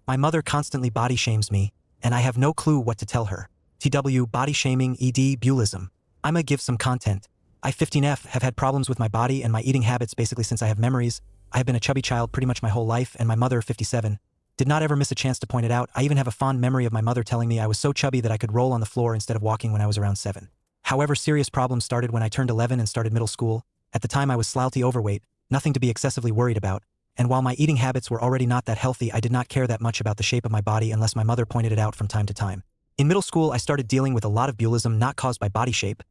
My mother constantly body shames me, and I have no clue what to tell her. TW body shaming ED bulism. I'ma give some content. I 15F have had problems with my body and my eating habits basically since I have memories. I have been a chubby child pretty much my whole life, and my mother, 57, did not ever miss a chance to point it out. I even have a fond memory of my mother telling me I was so chubby that I could roll on the floor instead of walking when I was around 7. However, serious problems started when I turned 11 and started middle school. At the time I was slightly overweight, nothing to be excessively worried about, and while my eating habits were already not that healthy, I did not care that much about the shape of my body unless my mother pointed it out from time to time. In middle school I started dealing with a lot of bulism not caused by body shape,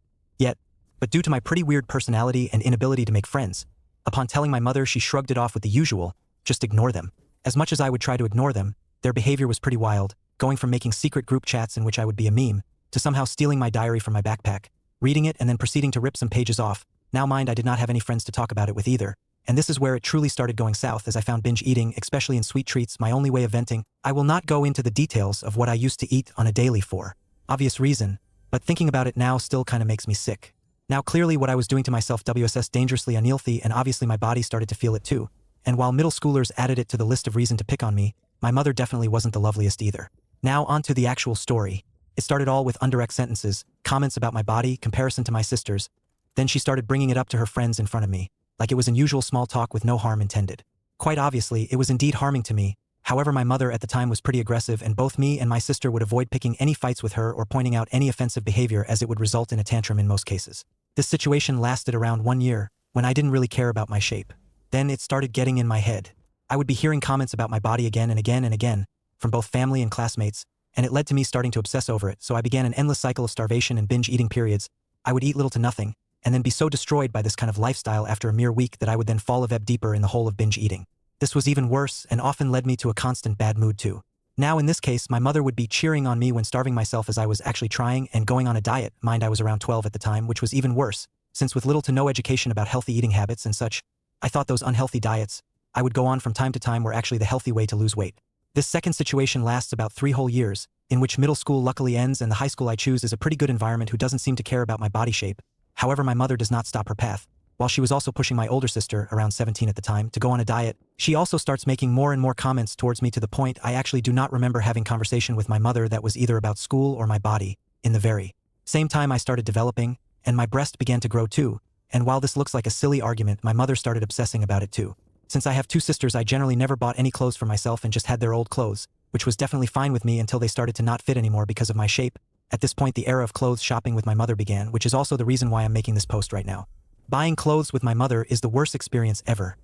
but due to my pretty weird personality and inability to make friends. Upon telling my mother, she shrugged it off with the usual, just ignore them. As much as I would try to ignore them, their behavior was pretty wild, going from making secret group chats in which I would be a meme, to somehow stealing my diary from my backpack, reading it and then proceeding to rip some pages off. Now mind, I did not have any friends to talk about it with either, and this is where it truly started going south as I found binge eating, especially in sweet treats, my only way of venting. I will not go into the details of what I used to eat on a daily for obvious reason, but thinking about it now still kinda makes me sick. Now clearly what I was doing to myself WSS dangerously unhealthy, and obviously my body started to feel it too. And while middle schoolers added it to the list of reason to pick on me, my mother definitely wasn't the loveliest either. Now on to the actual story. It started all with indirect sentences, comments about my body, comparison to my sisters. Then she started bringing it up to her friends in front of me, like it was unusual small talk with no harm intended. Quite obviously, it was indeed harming to me. However, my mother at the time was pretty aggressive, and both me and my sister would avoid picking any fights with her or pointing out any offensive behavior, as it would result in a tantrum in most cases. This situation lasted around 1 year, when I didn't really care about my shape. Then it started getting in my head. I would be hearing comments about my body again and again and again, from both family and classmates, and it led to me starting to obsess over it, so I began an endless cycle of starvation and binge eating periods. I would eat little to nothing, and then be so destroyed by this kind of lifestyle after a mere week that I would then fall a web deeper in the hole of binge eating. This was even worse and often led me to a constant bad mood too. Now in this case, my mother would be cheering on me when starving myself as I was actually trying and going on a diet. Mind, I was around 12 at the time, which was even worse, since with little to no education about healthy eating habits and such, I thought those unhealthy diets I would go on from time to time were actually the healthy way to lose weight. This second situation lasts about 3 whole years, in which middle school luckily ends and the high school I choose is a pretty good environment who doesn't seem to care about my body shape. However, my mother does not stop her path. While she was also pushing my older sister, around 17 at the time, to go on a diet, she also starts making more and more comments towards me to the point I actually do not remember having conversation with my mother that was either about school or my body. In the very same time I started developing, and my breast began to grow too, and while this looks like a silly argument, my mother started obsessing about it too. Since I have 2 sisters, I generally never bought any clothes for myself and just had their old clothes, which was definitely fine with me until they started to not fit anymore because of my shape. At this point the era of clothes shopping with my mother began, which is also the reason why I'm making this post right now. Buying clothes with my mother is the worst experience ever.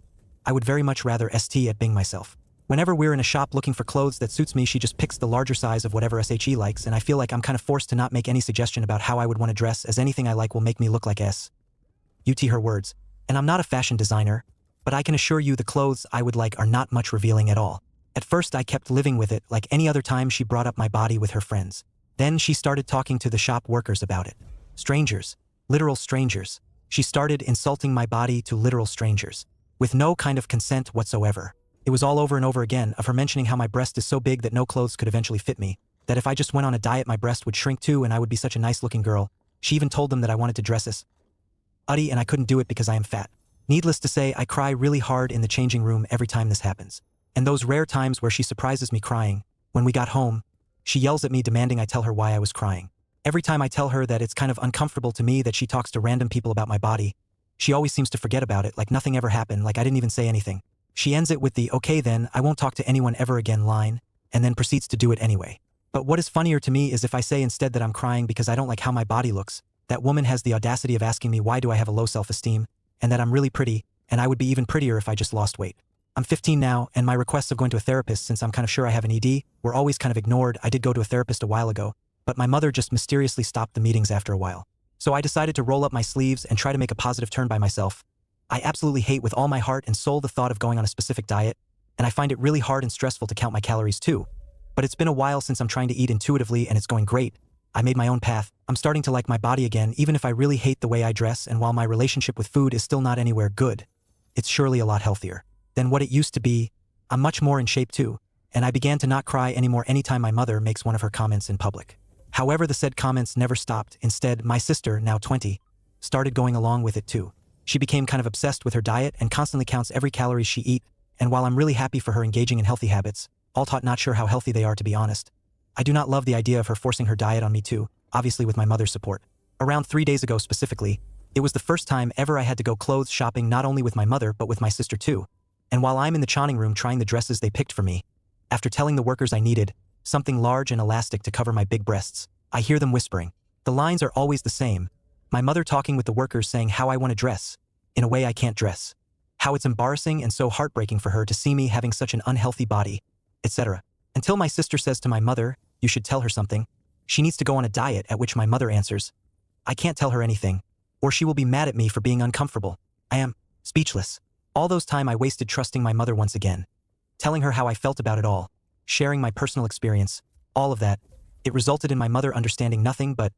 I would very much rather ST at Bing myself. Whenever we're in a shop looking for clothes that suits me, she just picks the larger size of whatever SHE likes, and I feel like I'm kind of forced to not make any suggestion about how I would want to dress, as anything I like will make me look like UT her words. And I'm not a fashion designer, but I can assure you the clothes I would like are not much revealing at all. At first I kept living with it like any other time she brought up my body with her friends. Then she started talking to the shop workers about it. Strangers. Literal strangers. She started insulting my body to literal strangers, with no kind of consent whatsoever. It was all over and over again of her mentioning how my breast is so big that no clothes could eventually fit me, that if I just went on a diet my breast would shrink too and I would be such a nice looking girl. She even told them that I wanted to dress as Uddy and I couldn't do it because I am fat. Needless to say, I cry really hard in the changing room every time this happens. And those rare times where she surprises me crying, when we got home, she yells at me demanding I tell her why I was crying. Every time I tell her that it's kind of uncomfortable to me that she talks to random people about my body, she always seems to forget about it like nothing ever happened, like I didn't even say anything. She ends it with the "okay then, I won't talk to anyone ever again" line, and then proceeds to do it anyway. But what is funnier to me is if I say instead that I'm crying because I don't like how my body looks, that woman has the audacity of asking me why do I have a low self-esteem, and that I'm really pretty, and I would be even prettier if I just lost weight. I'm 15 now, and my requests of going to a therapist, since I'm kind of sure I have an ED, were always kind of ignored. I did go to a therapist a while ago, but my mother just mysteriously stopped the meetings after a while. So I decided to roll up my sleeves and try to make a positive turn by myself. I absolutely hate with all my heart and soul the thought of going on a specific diet, and I find it really hard and stressful to count my calories too. But it's been a while since I'm trying to eat intuitively and it's going great. I made my own path. I'm starting to like my body again, even if I really hate the way I dress, and while my relationship with food is still not anywhere good, it's surely a lot healthier than what it used to be. I'm much more in shape too, and I began to not cry anymore anytime my mother makes one of her comments in public. However, the said comments never stopped. Instead, my sister, now 20, started going along with it too. She became kind of obsessed with her diet and constantly counts every calorie she eats, and while I'm really happy for her engaging in healthy habits, all taught not sure how healthy they are to be honest. I do not love the idea of her forcing her diet on me too, obviously with my mother's support. Around 3 days ago specifically, it was the first time ever I had to go clothes shopping not only with my mother but with my sister too. And while I'm in the chawning room trying the dresses they picked for me, after telling the workers I needed something large and elastic to cover my big breasts, I hear them whispering. The lines are always the same. My mother talking with the workers saying how I want to dress, in a way I can't dress. How it's embarrassing and so heartbreaking for her to see me having such an unhealthy body, etc. Until my sister says to my mother, you should tell her something. She needs to go on a diet, at which my mother answers, I can't tell her anything, or she will be mad at me for being uncomfortable. I am speechless. All those time I wasted trusting my mother once again. Telling her how I felt about it all, sharing my personal experience, all of that. It resulted in my mother understanding nothing but,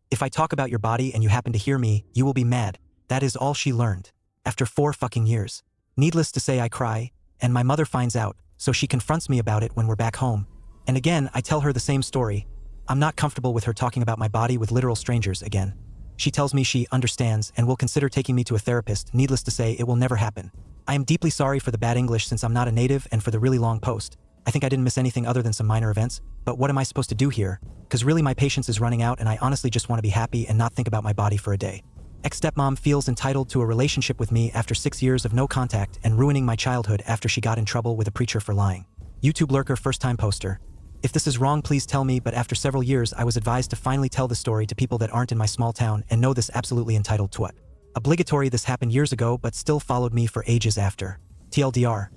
if I talk about your body and you happen to hear me, you will be mad. That is all she learned. After 4 fucking years. Needless to say I cry, and my mother finds out, so she confronts me about it when we're back home. And again, I tell her the same story. I'm not comfortable with her talking about my body with literal strangers again. She tells me she understands and will consider taking me to a therapist. Needless to say, it will never happen. I am deeply sorry for the bad English since I'm not a native and for the really long post. I think I didn't miss anything other than some minor events, but what am I supposed to do here? Because really my patience is running out and I honestly just want to be happy and not think about my body for a day. Ex-stepmom feels entitled to a relationship with me after 6 years of no contact and ruining my childhood after she got in trouble with a preacher for lying. YouTube lurker first-time poster. If this is wrong, please tell me, but after several years I was advised to finally tell the story to people that aren't in my small town and know this absolutely entitled to what. Obligatory. This happened years ago but still followed me for ages after. TLDR.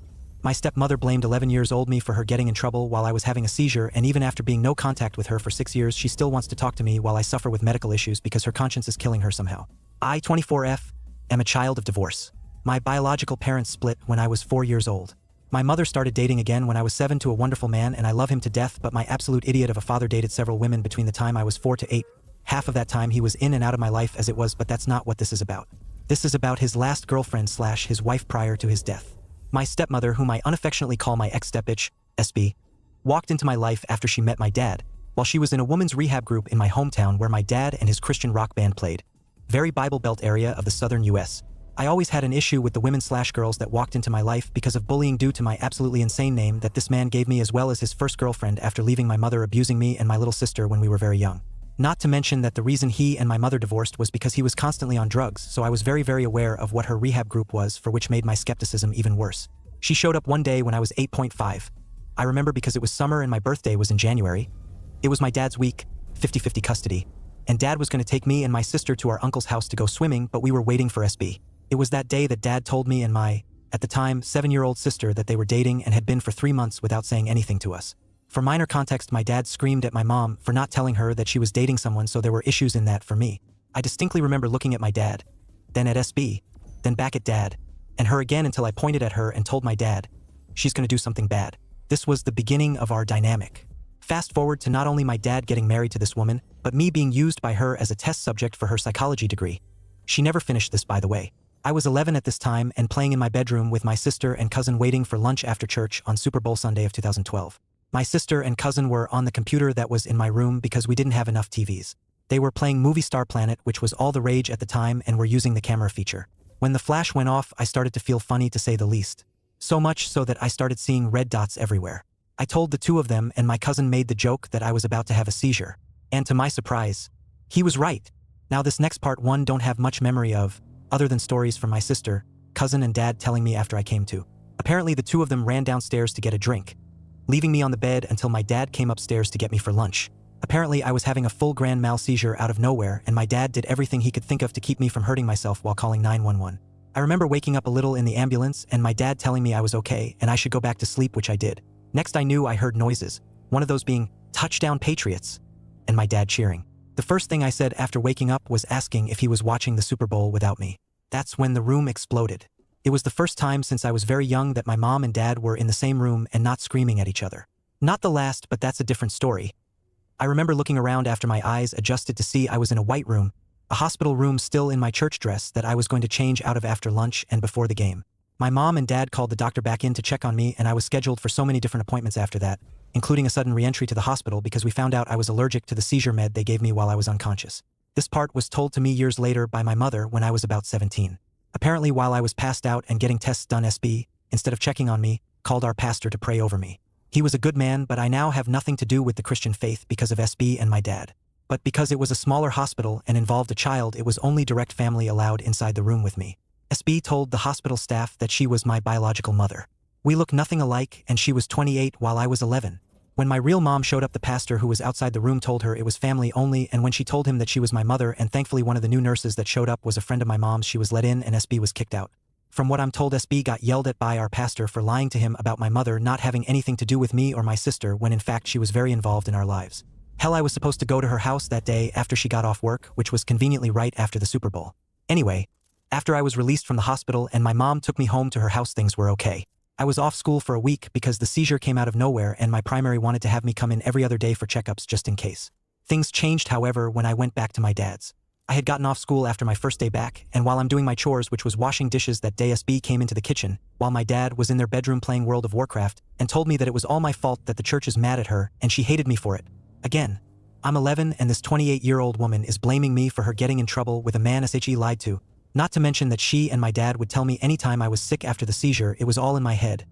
My stepmother blamed 11 years old me for her getting in trouble while I was having a seizure, and even after being no contact with her for 6 years she still wants to talk to me while I suffer with medical issues because her conscience is killing her somehow. I, 24F, am a child of divorce. My biological parents split when I was 4 years old. My mother started dating again when I was 7 to a wonderful man and I love him to death, but my absolute idiot of a father dated several women between the time I was 4 to 8. Half of that time he was in and out of my life as it was, but that's not what this is about. This is about his last girlfriend / his wife prior to his death. My stepmother, whom I unaffectionately call my ex-stepbitch, SB, walked into my life after she met my dad, while she was in a women's rehab group in my hometown where my dad and his Christian rock band played. Very Bible Belt area of the southern US. I always had an issue with the women / girls that walked into my life because of bullying due to my absolutely insane name that this man gave me, as well as his first girlfriend after leaving my mother, abusing me and my little sister when we were very young. Not to mention that the reason he and my mother divorced was because he was constantly on drugs, so I was very aware of what her rehab group was, for which made my skepticism even worse. She showed up one day when I was 8.5. I remember because it was summer and my birthday was in January. It was my dad's week, 50-50 custody, and dad was going to take me and my sister to our uncle's house to go swimming, but we were waiting for SB. It was that day that dad told me and my, at the time, 7-year-old sister that they were dating and had been for 3 months without saying anything to us. For minor context, my dad screamed at my mom for not telling her that she was dating someone, so there were issues in that for me. I distinctly remember looking at my dad, then at SB, then back at dad, and her again until I pointed at her and told my dad, she's gonna do something bad. This was the beginning of our dynamic. Fast forward to not only my dad getting married to this woman, but me being used by her as a test subject for her psychology degree. She never finished this, by the way. I was 11 at this time and playing in my bedroom with my sister and cousin waiting for lunch after church on Super Bowl Sunday of 2012. My sister and cousin were on the computer that was in my room because we didn't have enough TVs. They were playing Movie Star Planet, which was all the rage at the time, and were using the camera feature. When the flash went off, I started to feel funny, to say the least. So much so that I started seeing red dots everywhere. I told the two of them, and my cousin made the joke that I was about to have a seizure. And to my surprise, he was right. Now this next part one don't have much memory of, other than stories from my sister, cousin and dad telling me after I came to. Apparently the two of them ran downstairs to get a drink, leaving me on the bed until my dad came upstairs to get me for lunch. Apparently I was having a full grand mal seizure out of nowhere, and my dad did everything he could think of to keep me from hurting myself while calling 911. I remember waking up a little in the ambulance and my dad telling me I was okay and I should go back to sleep, which I did. Next I knew I heard noises, one of those being, "Touchdown Patriots," and my dad cheering. The first thing I said after waking up was asking if he was watching the Super Bowl without me. That's when the room exploded. It was the first time since I was very young that my mom and dad were in the same room and not screaming at each other. Not the last, but that's a different story. I remember looking around after my eyes adjusted to see I was in a white room, a hospital room, still in my church dress that I was going to change out of after lunch and before the game. My mom and dad called the doctor back in to check on me, and I was scheduled for so many different appointments after that, including a sudden re-entry to the hospital because we found out I was allergic to the seizure med they gave me while I was unconscious. This part was told to me years later by my mother when I was about 17. Apparently while I was passed out and getting tests done, SB, instead of checking on me, called our pastor to pray over me. He was a good man, but I now have nothing to do with the Christian faith because of SB and my dad. But because it was a smaller hospital and involved a child, it was only direct family allowed inside the room with me. SB told the hospital staff that she was my biological mother. We look nothing alike, and she was 28 while I was 11. When my real mom showed up, the pastor who was outside the room told her it was family only, and when she told him that she was my mother, and thankfully one of the new nurses that showed up was a friend of my mom's, she was let in and SB was kicked out. From what I'm told, SB got yelled at by our pastor for lying to him about my mother not having anything to do with me or my sister, when in fact she was very involved in our lives. Hell, I was supposed to go to her house that day after she got off work, which was conveniently right after the Super Bowl. Anyway, after I was released from the hospital and my mom took me home to her house, things were okay. I was off school for a week because the seizure came out of nowhere and my primary wanted to have me come in every other day for checkups just in case. Things changed, however, when I went back to my dad's. I had gotten off school after my first day back, and while I'm doing my chores, which was washing dishes, that day SB came into the kitchen, while my dad was in their bedroom playing World of Warcraft, and told me that it was all my fault that the church is mad at her and she hated me for it. Again, I'm 11 and this 28-year-old woman is blaming me for her getting in trouble with a man she lied to. Not to mention that she and my dad would tell me anytime I was sick after the seizure it was all in my head.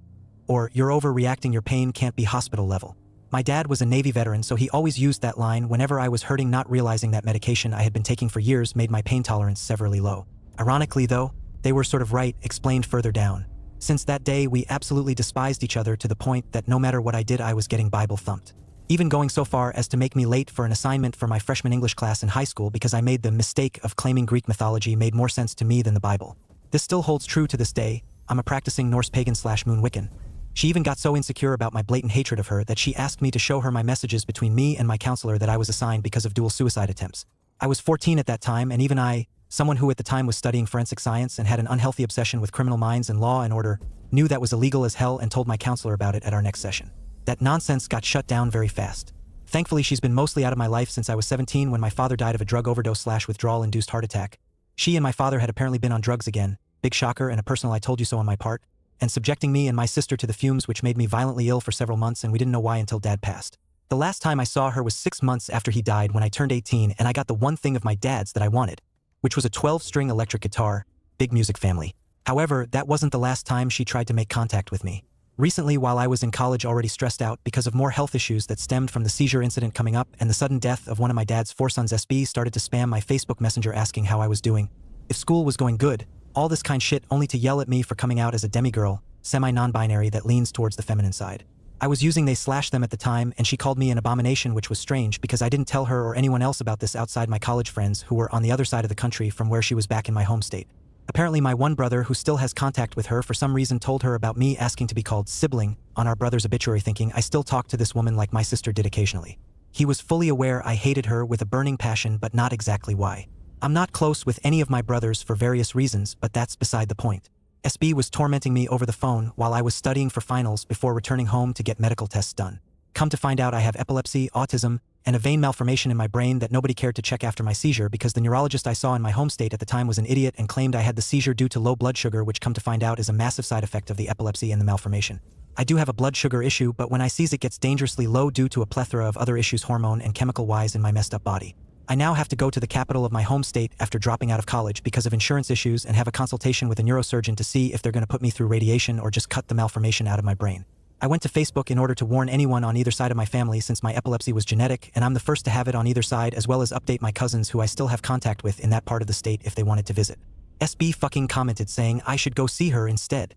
Or, you're overreacting, your pain can't be hospital level. My dad was a Navy veteran, so he always used that line whenever I was hurting, not realizing that medication I had been taking for years made my pain tolerance severely low. Ironically though, they were sort of right, explained further down. Since that day we absolutely despised each other to the point that no matter what I did I was getting Bible thumped. Even going so far as to make me late for an assignment for my freshman English class in high school because I made the mistake of claiming Greek mythology made more sense to me than the Bible. This still holds true to this day. I'm a practicing Norse pagan / moon Wiccan. She even got so insecure about my blatant hatred of her that she asked me to show her my messages between me and my counselor that I was assigned because of dual suicide attempts. I was 14 at that time, and even I, someone who at the time was studying forensic science and had an unhealthy obsession with criminal minds and law and order, knew that was illegal as hell and told my counselor about it at our next session. That nonsense got shut down very fast. Thankfully, she's been mostly out of my life since I was 17 when my father died of a drug overdose / withdrawal-induced heart attack. She and my father had apparently been on drugs again, big shocker and a personal I told you so on my part, and subjecting me and my sister to the fumes, which made me violently ill for several months, and we didn't know why until Dad passed. The last time I saw her was 6 months after he died when I turned 18 and I got the one thing of my dad's that I wanted, which was a 12-string electric guitar, big music family. However, that wasn't the last time she tried to make contact with me. Recently, while I was in college already stressed out because of more health issues that stemmed from the seizure incident coming up and the sudden death of one of my dad's 4 sons, SB started to spam my Facebook Messenger asking how I was doing, if school was going good, all this kind shit, only to yell at me for coming out as a demigirl, semi-non-binary that leans towards the feminine side. I was using they/them at the time, and she called me an abomination, which was strange because I didn't tell her or anyone else about this outside my college friends who were on the other side of the country from where she was back in my home state. Apparently my one brother, who still has contact with her for some reason, told her about me asking to be called sibling on our brother's obituary, thinking I still talk to this woman like my sister did occasionally. He was fully aware I hated her with a burning passion, but not exactly why. I'm not close with any of my brothers for various reasons, but that's beside the point. SB was tormenting me over the phone while I was studying for finals before returning home to get medical tests done. Come to find out I have epilepsy, autism, and a vein malformation in my brain that nobody cared to check after my seizure because the neurologist I saw in my home state at the time was an idiot and claimed I had the seizure due to low blood sugar, which come to find out is a massive side effect of the epilepsy and the malformation. I do have a blood sugar issue, but when I seize it gets dangerously low due to a plethora of other issues hormone and chemical-wise in my messed up body. I now have to go to the capital of my home state after dropping out of college because of insurance issues and have a consultation with a neurosurgeon to see if they're going to put me through radiation or just cut the malformation out of my brain. I went to Facebook in order to warn anyone on either side of my family since my epilepsy was genetic and I'm the first to have it on either side, as well as update my cousins who I still have contact with in that part of the state if they wanted to visit. SB fucking commented saying I should go see her instead.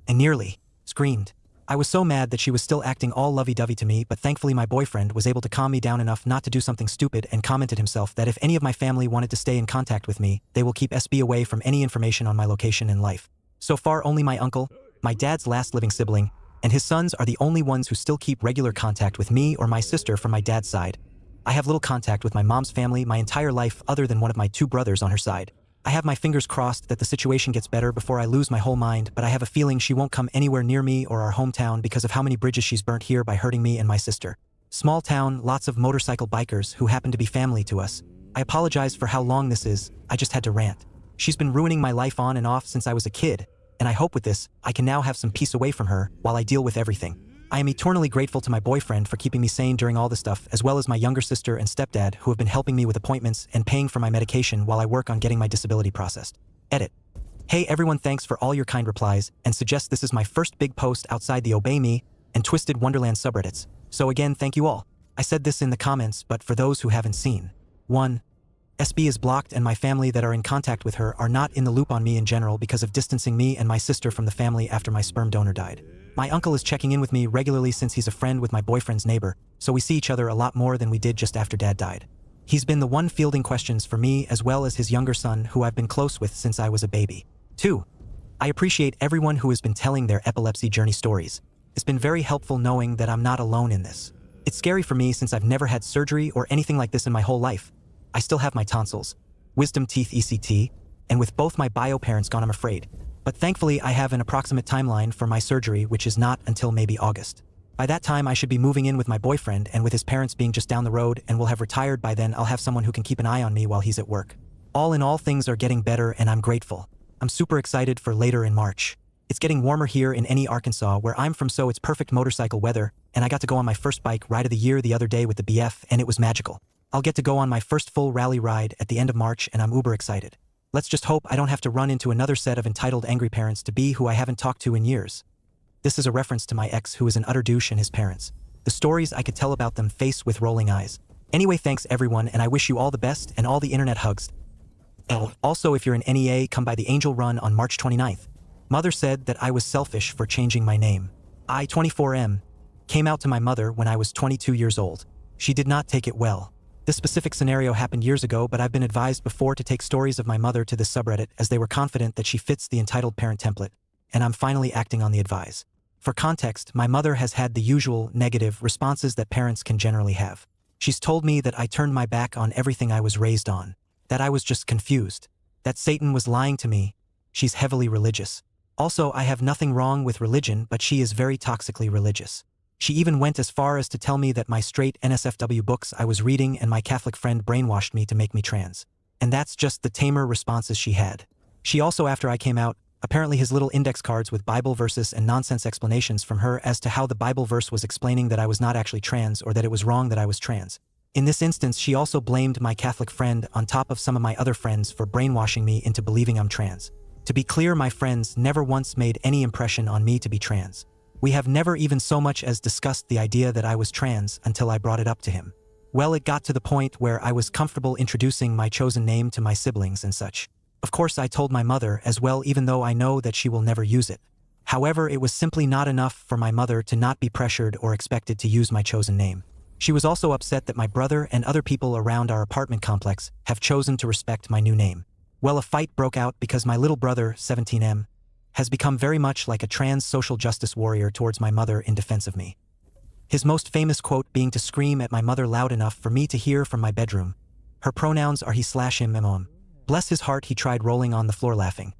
And nearly screamed. I was so mad that she was still acting all lovey-dovey to me, but thankfully my boyfriend was able to calm me down enough not to do something stupid and commented himself that if any of my family wanted to stay in contact with me, they will keep SB away from any information on my location in life. So far only my uncle, my dad's last living sibling, and his sons are the only ones who still keep regular contact with me or my sister from my dad's side. I have little contact with my mom's family my entire life other than one of my 2 brothers on her side. I have my fingers crossed that the situation gets better before I lose my whole mind, but I have a feeling she won't come anywhere near me or our hometown because of how many bridges she's burnt here by hurting me and my sister. Small town, lots of motorcycle bikers who happen to be family to us. I apologize for how long this is, I just had to rant. She's been ruining my life on and off since I was a kid, and I hope with this, I can now have some peace away from her while I deal with everything. I am eternally grateful to my boyfriend for keeping me sane during all this stuff, as well as my younger sister and stepdad who have been helping me with appointments and paying for my medication while I work on getting my disability processed. Edit. Hey everyone, thanks for all your kind replies, and suggest this is my first big post outside the Obey Me, and Twisted Wonderland subreddits. So again, thank you all. I said this in the comments, but for those who haven't seen. 1. SB is blocked and my family that are in contact with her are not in the loop on me in general because of distancing me and my sister from the family after my sperm donor died. My uncle is checking in with me regularly since he's a friend with my boyfriend's neighbor, so we see each other a lot more than we did just after Dad died. He's been the one fielding questions for me as well as his younger son who I've been close with since I was a baby. 2. I appreciate everyone who has been telling their epilepsy journey stories. It's been very helpful knowing that I'm not alone in this. It's scary for me since I've never had surgery or anything like this in my whole life. I still have my tonsils, wisdom teeth ECT, and with both my bio parents gone I'm afraid. But thankfully I have an approximate timeline for my surgery which is not until maybe August. By that time I should be moving in with my boyfriend and with his parents being just down the road and will have retired by then I'll have someone who can keep an eye on me while he's at work. All in all things are getting better and I'm grateful. I'm super excited for later in March. It's getting warmer here in Arkansas where I'm from so it's perfect motorcycle weather and I got to go on my first bike ride of the year the other day with the BF and it was magical. I'll get to go on my first full rally ride at the end of March and I'm uber excited. Let's just hope I don't have to run into another set of entitled angry parents to be who I haven't talked to in years. This is a reference to my ex who is an utter douche and his parents. The stories I could tell about them face with rolling eyes. Anyway, thanks everyone and I wish you all the best and all the internet hugs. Also, if you're an NEA, come by the Angel Run on March 29th. Mother said that I was selfish for changing my name. I, 24M, came out to my mother when I was 22 years old. She did not take it well. This specific scenario happened years ago, but I've been advised before to take stories of my mother to this subreddit as they were confident that she fits the entitled parent template, and I'm finally acting on the advice. For context, my mother has had the usual negative responses that parents can generally have. She's told me that I turned my back on everything I was raised on, that I was just confused, that Satan was lying to me. She's heavily religious. Also, I have nothing wrong with religion, but she is very toxically religious. She even went as far as to tell me that my straight NSFW books I was reading and my Catholic friend brainwashed me to make me trans. And that's just the tamer responses she had. She also, after I came out, apparently his little index cards with Bible verses and nonsense explanations from her as to how the Bible verse was explaining that I was not actually trans or that it was wrong that I was trans. In this instance, she also blamed my Catholic friend on top of some of my other friends for brainwashing me into believing I'm trans. To be clear, my friends never once made any impression on me to be trans. We have never even so much as discussed the idea that I was trans until I brought it up to him. Well, it got to the point where I was comfortable introducing my chosen name to my siblings and such. Of course, I told my mother as well, even though I know that she will never use it. However, it was simply not enough for my mother to not be pressured or expected to use my chosen name. She was also upset that my brother and other people around our apartment complex have chosen to respect my new name. Well, a fight broke out because my little brother, 17M, has become very much like a trans social justice warrior towards my mother in defense of me. His most famous quote being to scream at my mother loud enough for me to hear from my bedroom. Her pronouns are he/him. Bless his heart, he tried rolling on the floor laughing.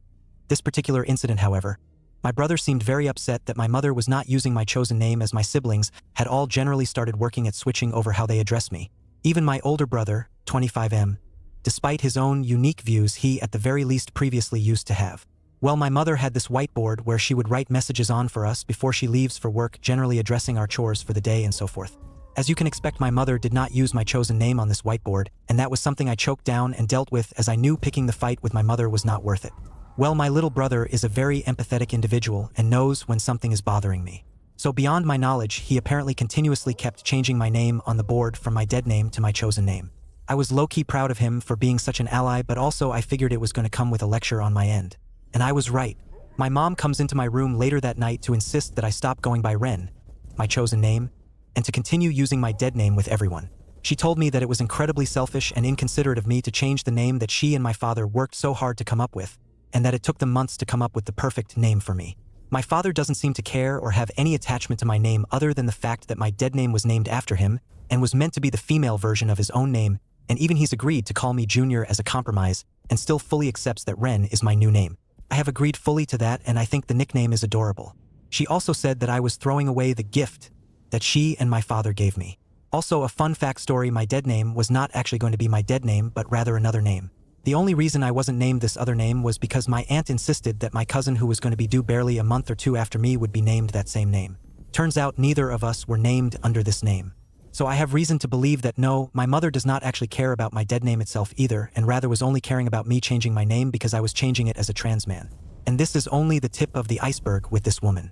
This particular incident, however, my brother seemed very upset that my mother was not using my chosen name as my siblings had all generally started working at switching over how they address me. Even my older brother, 25M, despite his own unique views he at the very least previously used to have. Well, my mother had this whiteboard where she would write messages on for us before she leaves for work, generally addressing our chores for the day and so forth. As you can expect, my mother did not use my chosen name on this whiteboard, and that was something I choked down and dealt with as I knew picking the fight with my mother was not worth it. Well, my little brother is a very empathetic individual and knows when something is bothering me. So beyond my knowledge, he apparently continuously kept changing my name on the board from my dead name to my chosen name. I was low-key proud of him for being such an ally, but also I figured it was going to come with a lecture on my end. And I was right. My mom comes into my room later that night to insist that I stop going by Rhen, my chosen name, and to continue using my dead name with everyone. She told me that it was incredibly selfish and inconsiderate of me to change the name that she and my father worked so hard to come up with, and that it took them months to come up with the perfect name for me. My father doesn't seem to care or have any attachment to my name other than the fact that my dead name was named after him and was meant to be the female version of his own name, and even he's agreed to call me Junior as a compromise and still fully accepts that Rhen is my new name. I have agreed fully to that, and I think the nickname is adorable. She also said that I was throwing away the gift that she and my father gave me. Also, a fun fact story, my dead name was not actually going to be my dead name, but rather another name. The only reason I wasn't named this other name was because my aunt insisted that my cousin who was going to be due barely a month or two after me would be named that same name. Turns out neither of us were named under this name. So I have reason to believe that no, my mother does not actually care about my dead name itself either, and rather was only caring about me changing my name because I was changing it as a trans man. And this is only the tip of the iceberg with this woman.